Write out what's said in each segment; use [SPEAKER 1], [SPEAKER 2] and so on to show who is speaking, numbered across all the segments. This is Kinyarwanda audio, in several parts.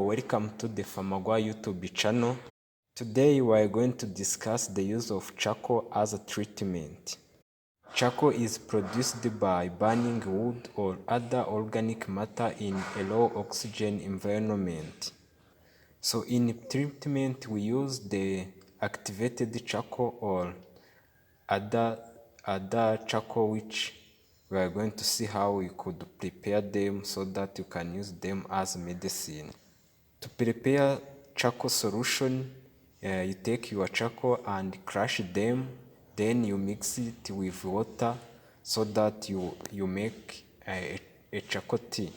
[SPEAKER 1] welcome to the Famagwa YouTube channel. Today we are going to discuss the use of charcoal as a treatment. Charcoal is produced by burning wood or other organic matter in a low oxygen environment. So in treatment we use the activated charcoal or other charcoal, which we are going to see how we could prepare them so that you can use them as medicine. To prepare charcoal solution, you take your charcoal and crush them, then you mix it with water so that you make a charcoal tea.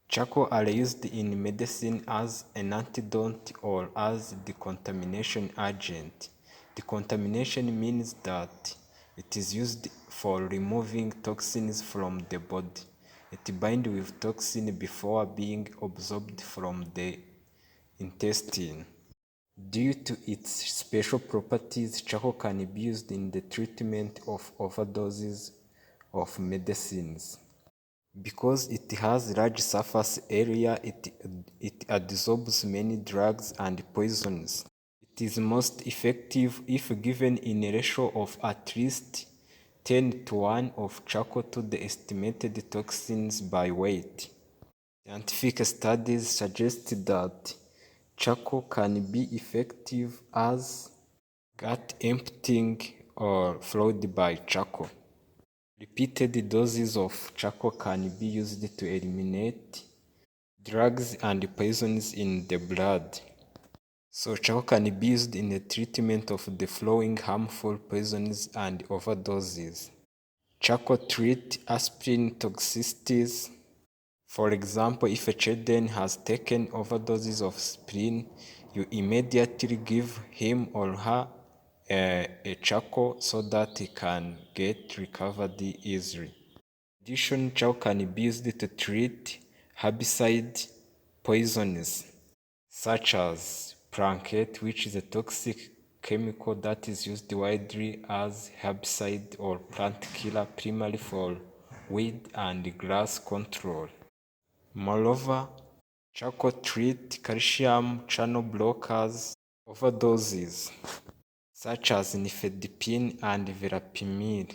[SPEAKER 1] Charcoal are used in medicine as an antidote or as decontamination agent. Decontamination means that it is used for removing toxins from the body. It binds with toxin before being absorbed from the intestine. Due to its special properties, charcoal can be used in the treatment of overdoses of medicines. Because it has large surface area, it absorbs many drugs and poisons. It is most effective if given in a ratio of at least 10:1 of charcoal to the estimated toxins by weight. Scientific studies suggest that charcoal can be effective as gut emptying or followed by charcoal. Repeated doses of charcoal can be used to eliminate drugs and poisons in the blood. So charcoal can be used in the treatment of the following harmful poisons and overdoses. Charcoal treats aspirin toxicities. For example, if a child has taken overdoses of aspirin, you immediately give him or her a charcoal so that he can get recovered easily. In addition, charcoal can be used to treat herbicide poisons such as prankette, which is a toxic chemical that is used widely as herbicide or plant killer, primarily for weed and grass control. Moreover, charcoal treats calcium channel blockers overdoses such as nifedipine and verapamil.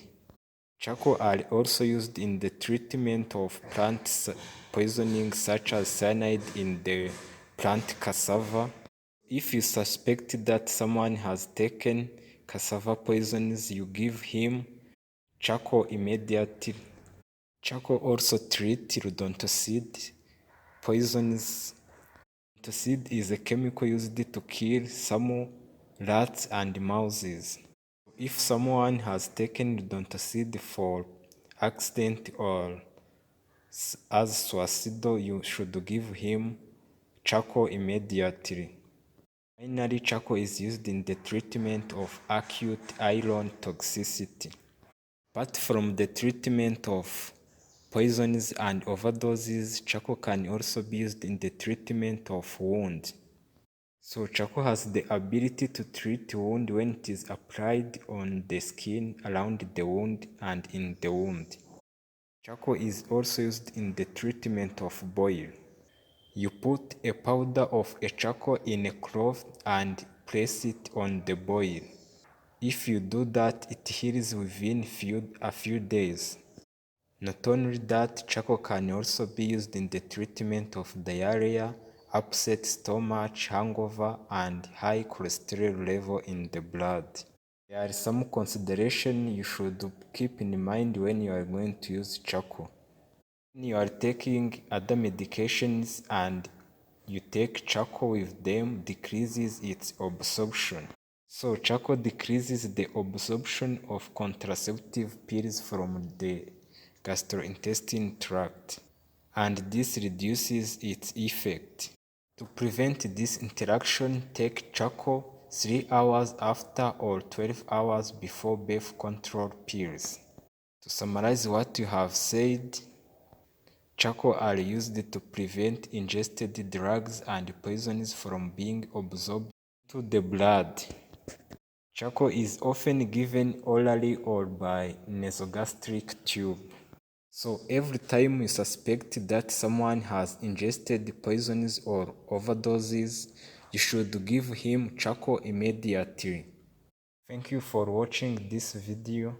[SPEAKER 1] Charcoal are also used in the treatment of plant poisoning such as cyanide in the plant cassava. If you suspect that someone has taken cassava poisons, you give him charcoal immediately. Charcoal also treats rodentocide poisons. Rodentocide is a chemical used to kill some rats and mouses. If someone has taken rodentocide for accident or as suicidal, you should give him charcoal immediately. Finally, charcoal is used in the treatment of acute iron toxicity. Apart from the treatment of poisons and overdoses, charcoal can also be used in the treatment of wounds. So charcoal has the ability to treat wound when it is applied on the skin, around the wound, and in the wound. Charcoal is also used in the treatment of boil. You put a powder of a charcoal in a cloth and place it on the boil. If you do that, it heals within a few days. Not only that, charcoal can also be used in the treatment of diarrhea, upset stomach, hangover, and high cholesterol level in the blood. There are some considerations you should keep in mind when you are going to use charcoal. When you are taking other medications and you take charcoal with them, decreases its absorption. So charcoal decreases the absorption of contraceptive pills from the gastrointestinal tract, and this reduces its effect. To prevent this interaction, take charcoal 3 hours after or 12 hours before birth control pills. To summarize what you have said, charcoal are used to prevent ingested drugs and poisons from being absorbed into the blood. Charcoal is often given orally or by nasogastric tube. So every time you suspect that someone has ingested poisons or overdoses, you should give him charcoal immediately. Thank you for watching this video.